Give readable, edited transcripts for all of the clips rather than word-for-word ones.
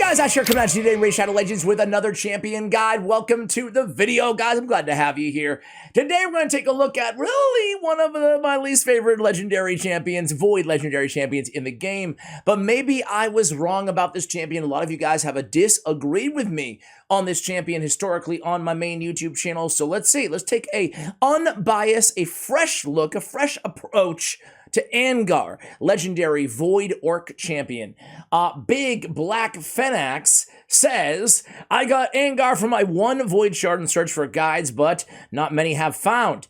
guys, Ash here coming at you today, Raid Shadow Legends, with another champion guide. Welcome to the video, guys. I'm glad to have you here. Today, we're going to take a look at really one of my least favorite legendary champions, void legendary champions in the game. But maybe I was wrong about this champion. A lot of you guys have disagreed with me on this champion historically on my main YouTube channel. So let's see. Let's take a unbiased, a fresh look, a fresh approach to Angar, legendary Void Orc champion. Big Black Fenax says, I got Angar for my one Void Shard and search for guides, but not many have found.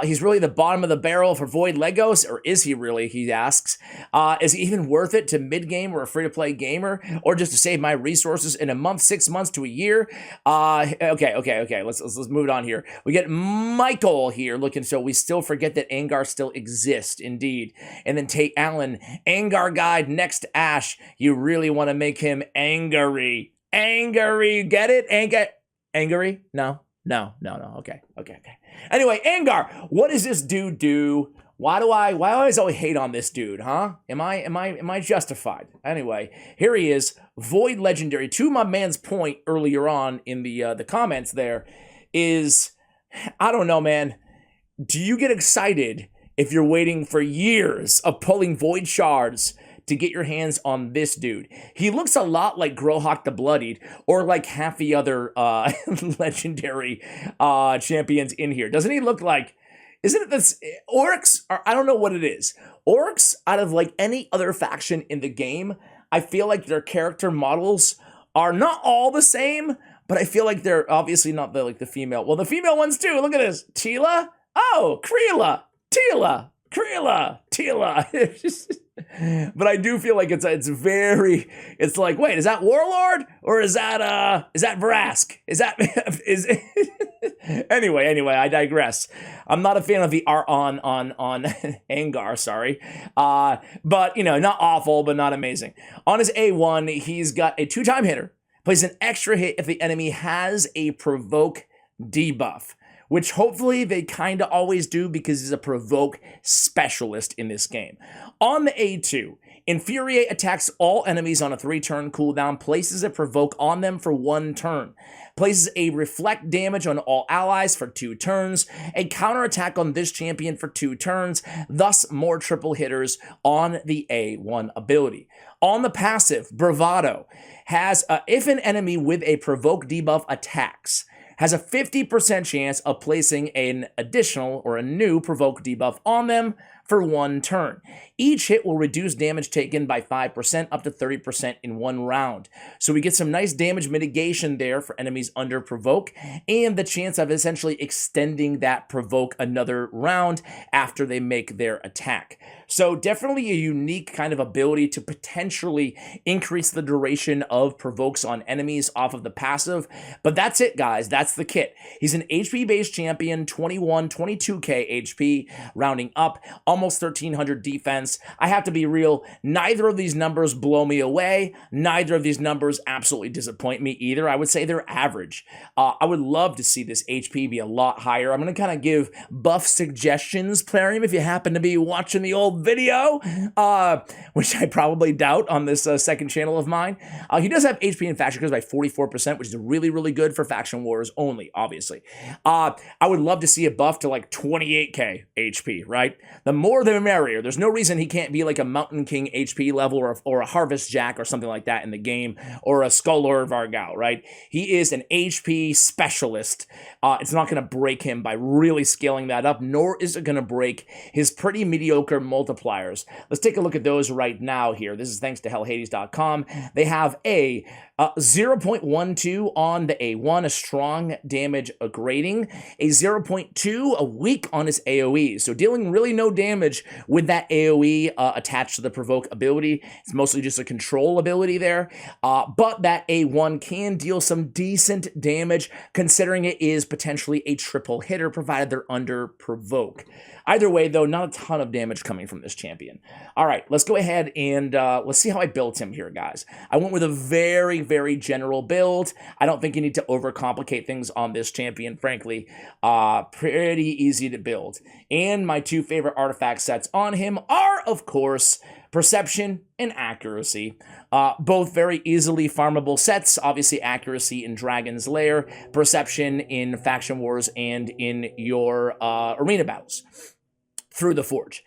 He's really the bottom of the barrel for Void Legos, or is he really, he asks. Is he even worth it to mid-game or a free-to-play gamer, or just to save my resources in a month, 6 months to a year? Okay, let's move it on here. We get Michael here looking, so we still forget that Angar still exists, indeed. And then Tate Allen, Angar guide next to Ash. You really want to make him angry. Angry, get it? Angry? No. Okay. Anyway, Angar, what does this dude do? Why do I always hate on this dude, huh? Am I justified? Anyway, here he is, Void Legendary. To my man's point earlier on in the comments there is, I don't know, man. Do you get excited if you're waiting for years of pulling Void Shards to get your hands on this dude? He looks a lot like Grohawk the Bloodied, or like half the other legendary champions in here. Doesn't he look like, isn't it this, Orcs, or I don't know what it is. Orcs, out of like any other faction in the game, I feel like their character models are not all the same, but I feel like they're obviously not the female. Well, the female ones too, look at this. Tila? Oh, Kreela. Tila. But I do feel like it's like, wait, is that Warlord or is that Vrask? Anyway, I digress. I'm not a fan of the art on Angar, sorry. But you know, not awful, but not amazing. On his A1, he's got a 2-time hitter, plays an extra hit if the enemy has a provoke debuff, which hopefully they kind of always do because he's a provoke specialist in this game. On the A2, Infuriate attacks all enemies on a 3-turn cooldown, places a provoke on them for 1 turn, places a reflect damage on all allies for 2 turns, a counterattack on this champion for 2 turns, thus more triple hitters on the A1 ability. On the passive, Bravado has, if an enemy with a provoke debuff attacks, has a 50% chance of placing an additional or a new provoke debuff on them for 1 turn. Each hit will reduce damage taken by 5% up to 30% in 1 round. So we get some nice damage mitigation there for enemies under provoke, and the chance of essentially extending that provoke another round after they make their attack. So definitely a unique kind of ability to potentially increase the duration of provokes on enemies off of the passive. But that's it, guys. That's the kit. He's an HP-based champion, 22k HP, rounding up, almost 1300 defense. I have to be real, neither of these numbers blow me away. Neither of these numbers absolutely disappoint me either. I would say they're average. I would love to see this HP be a lot higher. I'm going to kind of give buff suggestions, Plarium, if you happen to be watching the old video, which I probably doubt on this second channel of mine. He does have HP in faction by 44%, which is really, really good for faction wars only, obviously. I would love to see a buff to like 28k HP, right? The more the merrier. There's no reason he can't be like a Mountain King HP level or a Harvest Jack or something like that in the game, or a Skullor Vargal, right? He is an HP specialist. It's not going to break him by really scaling that up, nor is it going to break his pretty mediocre multipliers. Let's take a look at those right now here. This is thanks to hellhades.com. They have a 0.12 on the A1, a strong damage grading, a 0.2, a weak on his AoE. So dealing really no damage with that AoE attached to the provoke ability. It's mostly just a control ability there. But that A1 can deal some decent damage, considering it is potentially a triple hitter, provided they're under provoke. Either way, though, not a ton of damage coming from this champion. All right, let's go ahead and let's see how I built him here, guys. I went with a very, very general build. I don't think you need to overcomplicate things on this champion, frankly. Pretty easy to build. And my 2 favorite artifact sets on him are, of course, Perception and accuracy. Both very easily farmable sets. Obviously, accuracy in Dragon's Lair, perception in Faction Wars and in your arena battles through the Forge.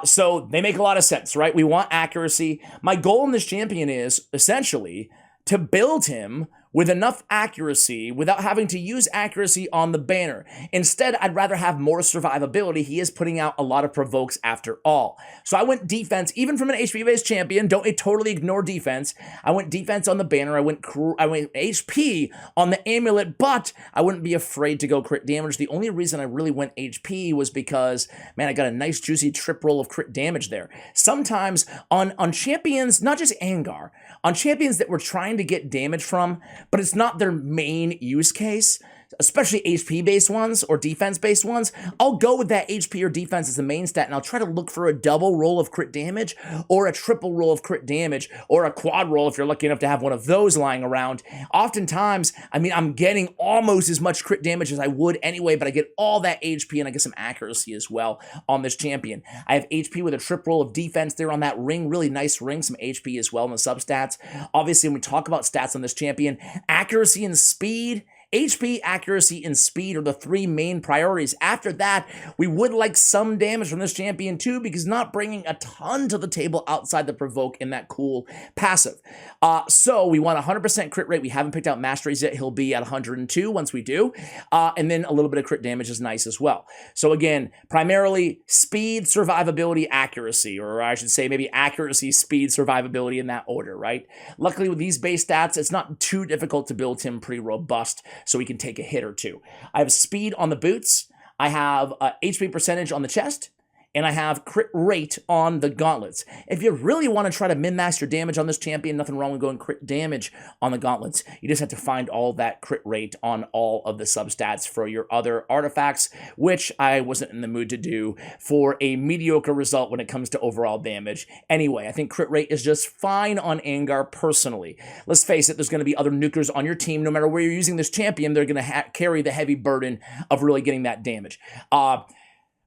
So they make a lot of sense, right? We want accuracy. My goal in this champion is essentially to build him with enough accuracy without having to use accuracy on the banner. Instead, I'd rather have more survivability. He is putting out a lot of provokes after all. So I went defense, even from an HP-based champion. Don't totally ignore defense. I went defense on the banner. I went HP on the amulet, but I wouldn't be afraid to go crit damage. The only reason I really went HP was because, man, I got a nice juicy trip roll of crit damage there. Sometimes on champions, not just Angar, on champions that we're trying to get damage from, but it's not their main use case, especially HP-based ones or defense-based ones, I'll go with that HP or defense as the main stat, and I'll try to look for a double roll of crit damage or a triple roll of crit damage or a quad roll if you're lucky enough to have one of those lying around. Oftentimes, I mean, I'm getting almost as much crit damage as I would anyway, but I get all that HP and I get some accuracy as well on this champion. I have HP with a trip roll of defense there on that ring, really nice ring, some HP as well in the substats. Obviously, when we talk about stats on this champion, accuracy and speed, HP, accuracy, and speed are the three main priorities. After that, we would like some damage from this champion too, because not bringing a ton to the table outside the provoke in that cool passive. So we want 100% crit rate. We haven't picked out Masteries yet. He'll be at 102 once we do. And then a little bit of crit damage is nice as well. So again, primarily speed, survivability, accuracy, or I should say maybe accuracy, speed, survivability in that order, right? Luckily with these base stats, it's not too difficult to build him pretty robust, so we can take a hit or two. I have speed on the boots, I have HP percentage on the chest, and I have crit rate on the gauntlets. If you really want to try to min-max your damage on this champion, nothing wrong with going crit damage on the gauntlets. You just have to find all that crit rate on all of the substats for your other artifacts, which I wasn't in the mood to do for a mediocre result when it comes to overall damage. Anyway, I think crit rate is just fine on Angar personally. Let's face it, there's going to be other nukers on your team. No matter where you're using this champion, they're going to carry the heavy burden of really getting that damage.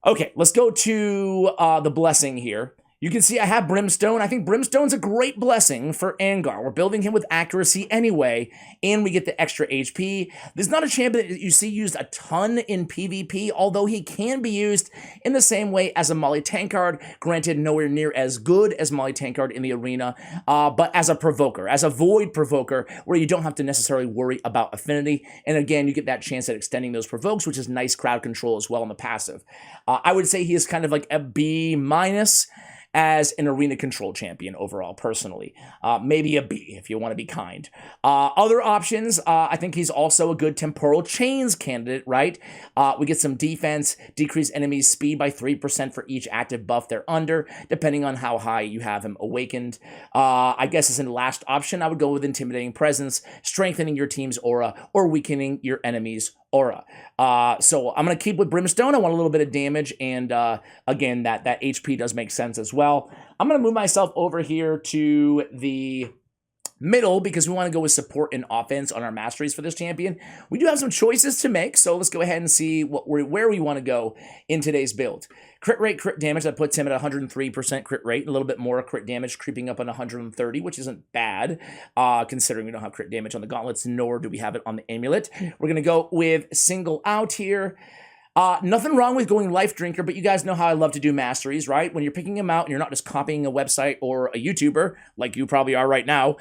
Okay, let's go to the blessing here. You can see I have Brimstone. I think Brimstone's a great blessing for Angar. We're building him with accuracy anyway, and we get the extra HP. This is not a champion that you see used a ton in PvP, although he can be used in the same way as a Molly Tankard. Granted, nowhere near as good as Molly Tankard in the arena, but as a provoker, as a void provoker, where you don't have to necessarily worry about affinity. And again, you get that chance at extending those provokes, which is nice crowd control as well in the passive. I would say he is kind of like a B- as an arena control champion overall, personally. Maybe a B, if you want to be kind. Other options, I think he's also a good temporal chains candidate, right? We get some defense, decrease enemies' speed by 3% for each active buff they're under, depending on how high you have him awakened. I guess as an last option, I would go with intimidating presence, strengthening your team's aura, or weakening your enemy's aura. So I'm going to keep with Brimstone. I want a little bit of damage, and again, that HP does make sense as well. I'm going to move myself over here to the middle because we want to go with support and offense on our masteries for this champion. We do have some choices to make, so let's go ahead and see where we want to go in today's build. Crit rate, crit damage, that puts him at 103% crit rate, a little bit more crit damage creeping up on 130, which isn't bad, considering we don't have crit damage on the gauntlets, nor do we have it on the amulet. We're going to go with single out here. Nothing wrong with going Life Drinker, but you guys know how I love to do masteries, right? When you're picking them out and you're not just copying a website or a YouTuber, like you probably are right now,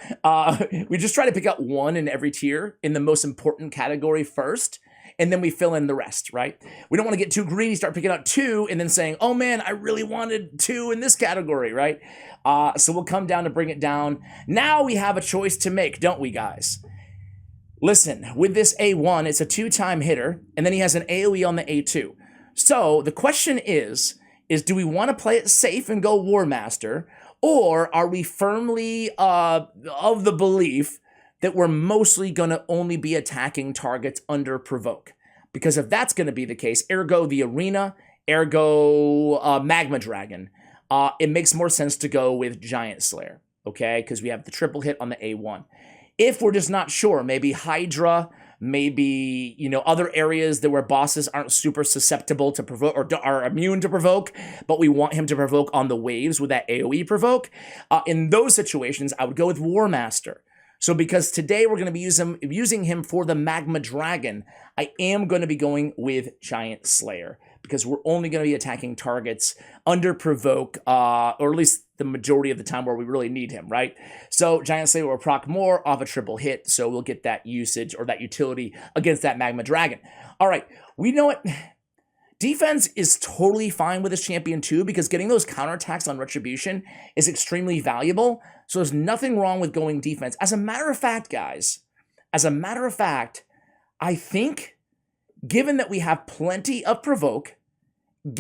we just try to pick out one in every tier in the most important category first, and then we fill in the rest, right? We don't want to get too greedy, start picking out two, and then saying, oh man, I really wanted two in this category, right? So we'll come down to bring it down. Now we have a choice to make, don't we, guys? Listen, with this A1, it's a 2-time hitter, and then he has an AoE on the A2. So the question is do we want to play it safe and go War Master, or are we firmly of the belief that we're mostly going to only be attacking targets under provoke? Because if that's going to be the case, ergo the arena, ergo Magma Dragon, it makes more sense to go with Giant Slayer, okay? Because we have the triple hit on the A1. If we're just not sure, maybe Hydra, maybe, you know, other areas that where bosses aren't super susceptible to provoke or are immune to provoke, but we want him to provoke on the waves with that AoE provoke. In those situations, I would go with War Master. So because today we're going to be using him for the Magma Dragon, I am going to be going with Giant Slayer because we're only going to be attacking targets under provoke, or at least the majority of the time where we really need him, right? So Giant Slayer will proc more off a triple hit, so we'll get that usage or that utility against that Magma Dragon. All right, we know it. Defense is totally fine with this champion too, because getting those counterattacks on Retribution is extremely valuable. So there's nothing wrong with going defense. As a matter of fact, guys, I think given that we have plenty of provoke,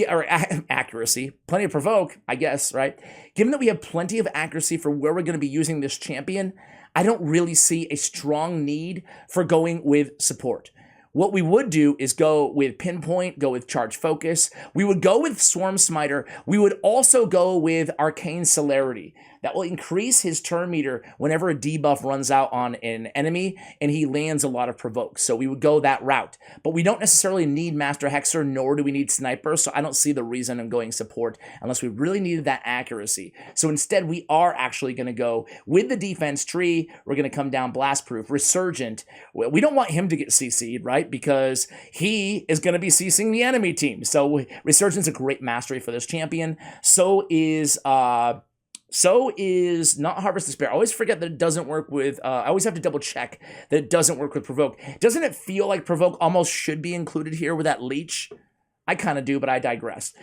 or accuracy, plenty of provoke, I guess, right? Given that we have plenty of accuracy for where we're going to be using this champion, I don't really see a strong need for going with support. What we would do is go with Pinpoint, go with Charge Focus. We would go with Swarm Smiter. We would also go with Arcane Celerity. That will increase his turn meter whenever a debuff runs out on an enemy and he lands a lot of provokes. So we would go that route. But we don't necessarily need Master Hexer, nor do we need Sniper, so I don't see the reason in going support unless we really needed that accuracy. So instead, we are actually going to go with the defense tree. We're going to come down Blastproof, Resurgent. We don't want him to get CC'd, right? Because he is going to be CCing the enemy team. So Resurgent's a great mastery for this champion. So is not Harvest Despair. I always forget that it doesn't work with, I always have to double check that it doesn't work with Provoke. Doesn't it feel like Provoke almost should be included here with that Leech? I kind of do, but I digress.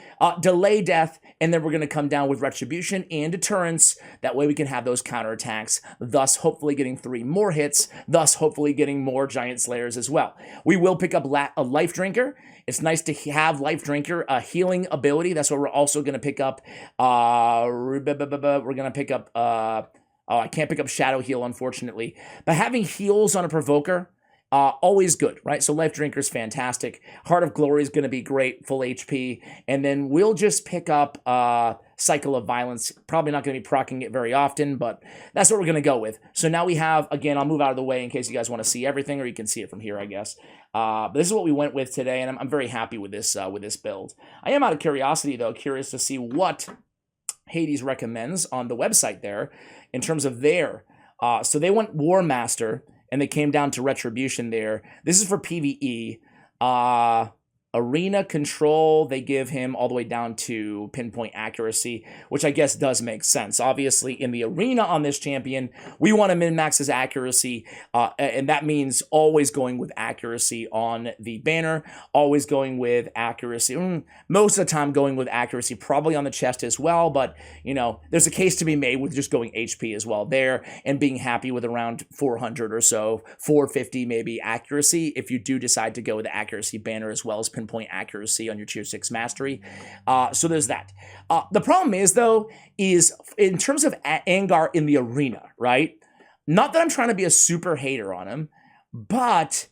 Delay Death, and then we're going to come down with Retribution and Deterrence. That way we can have those counterattacks, thus hopefully getting 3 more hits, thus hopefully getting more Giant Slayers as well. We will pick up a Life Drinker. It's nice to have Life Drinker, a healing ability. That's what we're also going to pick up. We're going to pick up, I can't pick up Shadow Heal, unfortunately. But having heals on a Provoker, always good, right? So Life Drinker is fantastic. Heart of Glory is going to be great, full HP. And then we'll just pick up Cycle of Violence. Probably not going to be proccing it very often, but that's what we're going to go with. So now we have, again, I'll move out of the way in case you guys want to see everything, or you can see it from here, I guess. But this is what we went with today, and I'm very happy with this build. I am out of curiosity, though, curious to see what Hades recommends on the website there in terms of their. So they went War Master, and they came down to Retribution there. This is for PvE. Arena Control, they give him all the way down to Pinpoint Accuracy, which I guess does make sense. Obviously, in the arena on this champion, we want to min-max his accuracy, and that means always going with accuracy on the banner, always going with accuracy. Most of the time going with accuracy, probably on the chest as well, but, you know, there's a case to be made with just going HP as well there and being happy with around 400 or so, 450 maybe accuracy if you do decide to go with the accuracy banner as well as Pinpoint Accuracy on your tier 6 mastery. So there's that. The problem is, though, is in terms of Angar in the arena, right? Not that I'm trying to be a super hater on him, but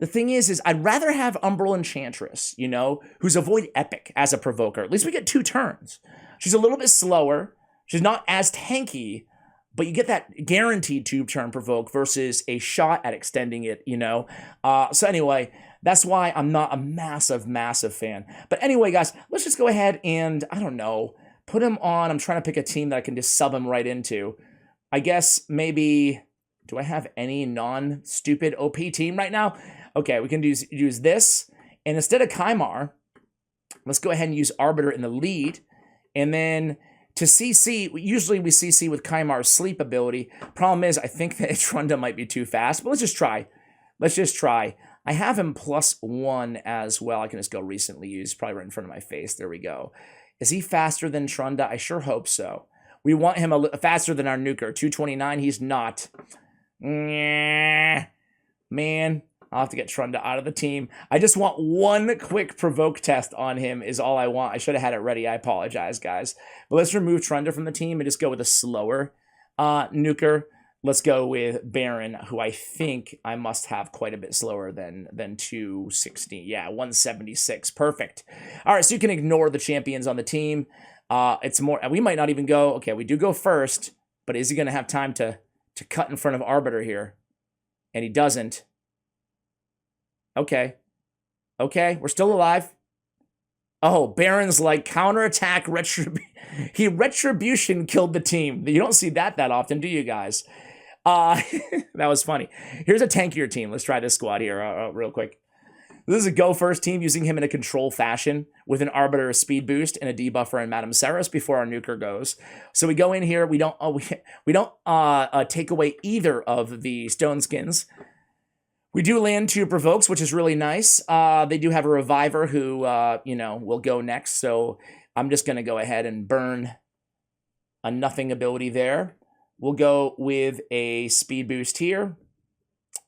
the thing is I'd rather have Umbral Enchantress, you know, who's Avoid Epic as a provoker. At least we get 2 turns. She's a little bit slower. She's not as tanky, but you get that guaranteed 2-turn provoke versus a shot at extending it, you know? So anyway, that's why I'm not a massive, massive fan. But anyway, guys, let's just go ahead and, I don't know, put him on. I'm trying to pick a team that I can just sub him right into. I guess maybe, do I have any non-stupid OP team right now? Okay, we can use this. And instead of Kymar, let's go ahead and use Arbiter in the lead. And then to CC, usually we CC with Kymar's sleep ability. Problem is, I think that Trunda might be too fast, but let's just try. Let's just try. I have him +1 as well. I can just go recently used, probably right in front of my face. There we go. Is he faster than Trunda? I sure hope so. We want him faster than our nuker. 229, he's not. Man, I'll have to get Trunda out of the team. I just want one quick provoke test on him is all I want. I should have had it ready. I apologize, guys. But let's remove Trunda from the team and just go with a slower nuker. Let's go with Baron, who I think I must have quite a bit slower than 260. Yeah, 176. Perfect. All right, so you can ignore the champions on the team. It's more, we might not even go, okay, we do go first, but is he going to have time to cut in front of Arbiter here? And he doesn't. Okay. Okay, we're still alive. Oh, Baron's like counterattack he retribution killed the team. You don't see that often, do you guys? That was funny. Here's a tankier team. Let's try this squad here real quick. This is a go first team using him in a control fashion with an Arbiter, a speed boost, and a debuffer and Madame Saris before our nuker goes. So we go in here. We don't take away either of the stone skins. We do land 2 provokes, which is really nice. They do have a reviver who will go next. So I'm just gonna go ahead and burn a nothing ability there. We'll go with a speed boost here.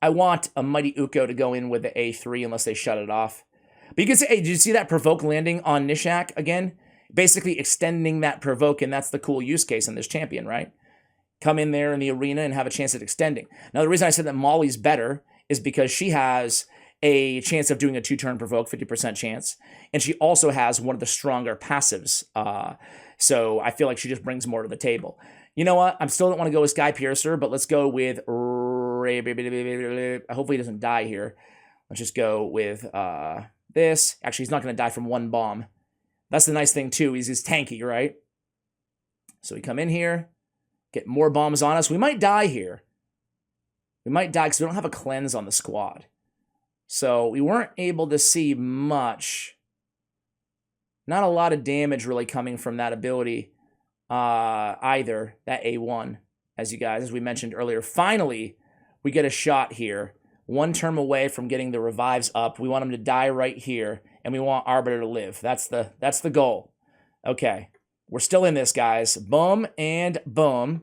I want a Mighty Uko to go in with the A3 unless they shut it off. But you can see, hey, did you see that provoke landing on Nishak again? Basically extending that provoke, and that's the cool use case in this champion, right? Come in there in the arena and have a chance at extending. Now, the reason I said that Molly's better is because she has a chance of doing a 2-turn provoke, 50% chance, and she also has one of the stronger passives. So I feel like she just brings more to the table. You know what? I still don't want to go with Sky Piercer, but let's go with... Hopefully he doesn't die here. Let's just go with this. Actually, he's not going to die from 1 bomb. That's the nice thing, too. He's tanky, right? So we come in here, get more bombs on us. We might die here. We might die because we don't have a cleanse on the squad. So we weren't able to see much. Not a lot of damage really coming from that ability either, that A1, as we mentioned earlier. Finally, we get a shot here. 1 turn away from getting the revives up. We want him to die right here, and we want Arbiter to live. That's the goal. Okay, we're still in this, guys. Boom and boom.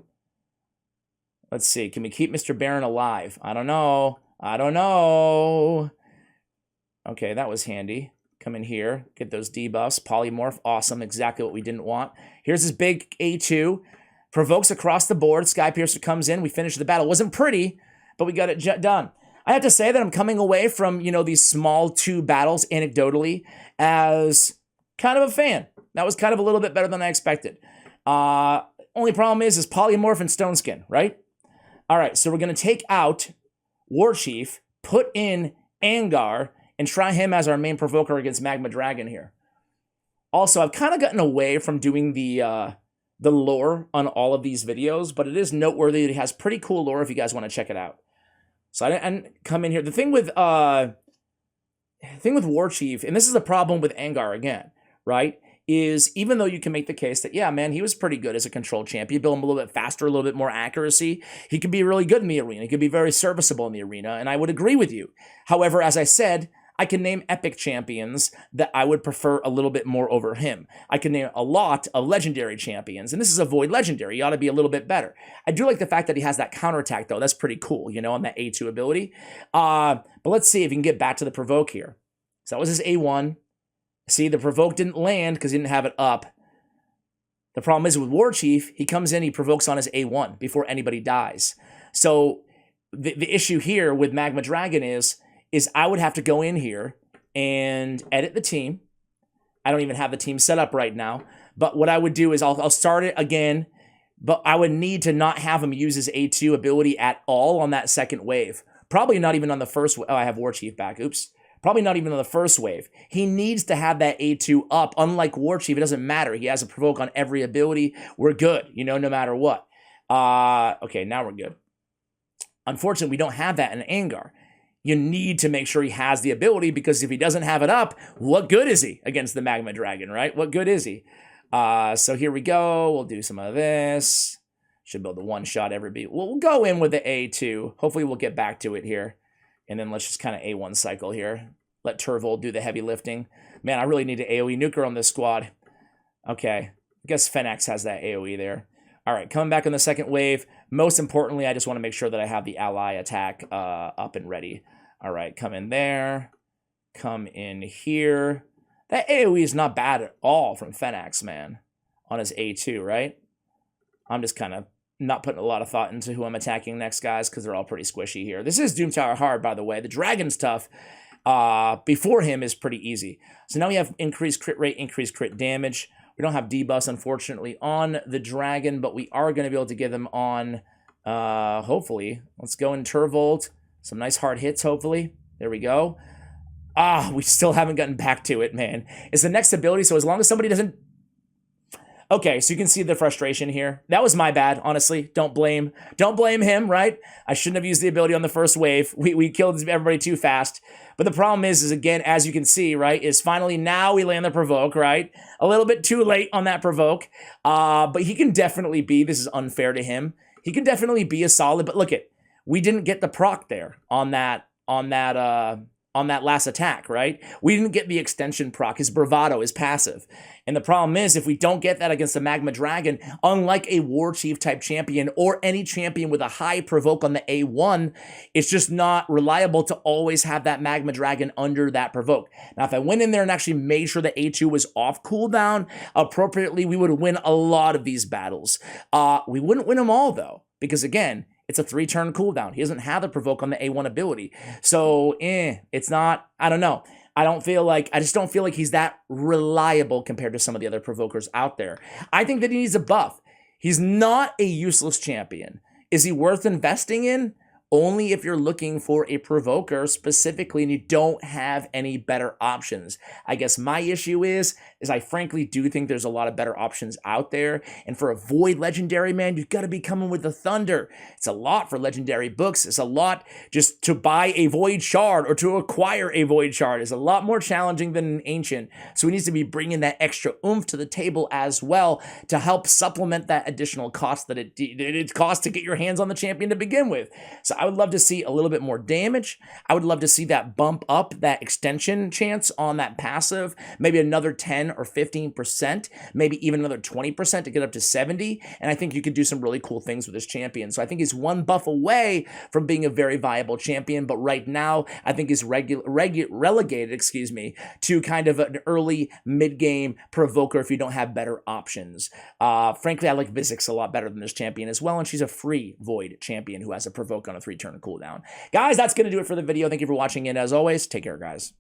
Let's see. Can we keep Mr. Baron alive? I don't know. Okay, that was handy. Come in here. Get those debuffs. Polymorph. Awesome. Exactly what we didn't want. Here's his big A2. Provokes across the board. Sky Piercer comes in. We finish the battle. Wasn't pretty, but we got it done. I have to say that I'm coming away from, these small 2 battles anecdotally as kind of a fan. That was kind of a little bit better than I expected. Only problem is Polymorph and Stone Skin, right? All right, so we're going to take out War Chief, put in Angar, and try him as our main provoker against Magma Dragon here. Also, I've kind of gotten away from doing the lore on all of these videos, but it is noteworthy that he has pretty cool lore if you guys want to check it out. So I didn't come in here. The thing with War Chief, and this is the problem with Angar again, right? Is even though you can make the case that, yeah, man, he was pretty good as a control champ. You build him a little bit faster, a little bit more accuracy. He could be really good in the arena. He could be very serviceable in the arena, and I would agree with you. However, as I said, I can name epic champions that I would prefer a little bit more over him. I can name a lot of legendary champions, and this is a void legendary. He ought to be a little bit better. I do like the fact that he has that counterattack, though. That's pretty cool, on that A2 ability. But let's see if we can get back to the provoke here. So that was his A1. See, the provoke didn't land because he didn't have it up. The problem is with War Chief, he comes in, he provokes on his A1 before anybody dies. So the issue here with Magma Dragon is I would have to go in here and edit the team. I don't even have the team set up right now. But what I would do is I'll start it again, but I would need to not have him use his A2 ability at all on that second wave. Probably not even on the first wave. Oh, I have War Chief back. Oops. Probably not even on the first wave. He needs to have that A2 up. Unlike War Chief, it doesn't matter. He has a provoke on every ability. We're good, no matter what. Okay, now we're good. Unfortunately, we don't have that in Angar. You need to make sure he has the ability, because if he doesn't have it up, what good is he against the Magma Dragon, right? What good is he? So here we go. We'll do some of this. Should build the 1-shot every beat. We'll go in with the A2. Hopefully we'll get back to it here. And then let's just kind of A1 cycle here. Let Turvold do the heavy lifting. Man, I really need an AoE nuker on this squad. Okay. I guess Fenax has that AoE there. All right, coming back on the second wave. Most importantly, I just want to make sure that I have the ally attack up and ready. All right, come in there. Come in here. That AoE is not bad at all from Fenax, man. On his A2, right? I'm just kind of not putting a lot of thought into who I'm attacking next, guys, because they're all pretty squishy here. This is Doom Tower hard, by the way. The dragon's tough. Before him is pretty easy. So now we have increased crit rate, increased crit damage. We don't have debuffs, unfortunately, on the dragon, but we are going to be able to get them on, hopefully. Let's go in Turvold. Some nice hard hits, hopefully. There we go. We still haven't gotten back to it, man. It's the next ability, so as long as somebody doesn't... Okay, so you can see the frustration here. That was my bad, honestly. Don't blame him, right? I shouldn't have used the ability on the first wave. We killed everybody too fast. But the problem is again, as you can see, right, is finally now we land the provoke, right? A little bit too late on that provoke. But he can definitely be, this is unfair to him, he can definitely be a solid, but look it, we didn't get the proc there on that last attack, right? We didn't get the extension proc, his bravado, his passive. And the problem is, if we don't get that against the Magma Dragon, unlike a War Chief type champion or any champion with a high provoke on the A1, it's just not reliable to always have that Magma Dragon under that provoke. Now, if I went in there and actually made sure the A2 was off cooldown appropriately, we would win a lot of these battles. We wouldn't win them all, though, because again, it's a 3-turn cooldown. He doesn't have the provoke on the A1 ability. So, it's not, I don't know. I just don't feel like he's that reliable compared to some of the other provokers out there. I think that he needs a buff. He's not a useless champion. Is he worth investing in? Only if you're looking for a provoker specifically and you don't have any better options. I guess my issue is I frankly do think there's a lot of better options out there. And for a Void Legendary, man, you've got to be coming with the Thunder. It's a lot for Legendary books. It's a lot just to buy a Void Shard or to acquire a Void Shard. It's a lot more challenging than an Ancient. So he needs to be bringing that extra oomph to the table as well to help supplement that additional cost that it costs to get your hands on the champion to begin with. So I would love to see a little bit more damage. I would love to see that bump up that extension chance on that passive, maybe another 10 or 15%, maybe even another 20% to get up to 70. And I think you could do some really cool things with this champion. So I think he's one buff away from being a very viable champion. But right now, I think he's relegated, to kind of an early mid-game provoker if you don't have better options. Frankly, I like Vizix a lot better than this champion as well. And she's a free Void champion who has a provoke on a 3-turn cooldown. Guys, that's going to do it for the video. Thank you for watching, and as always, take care, guys.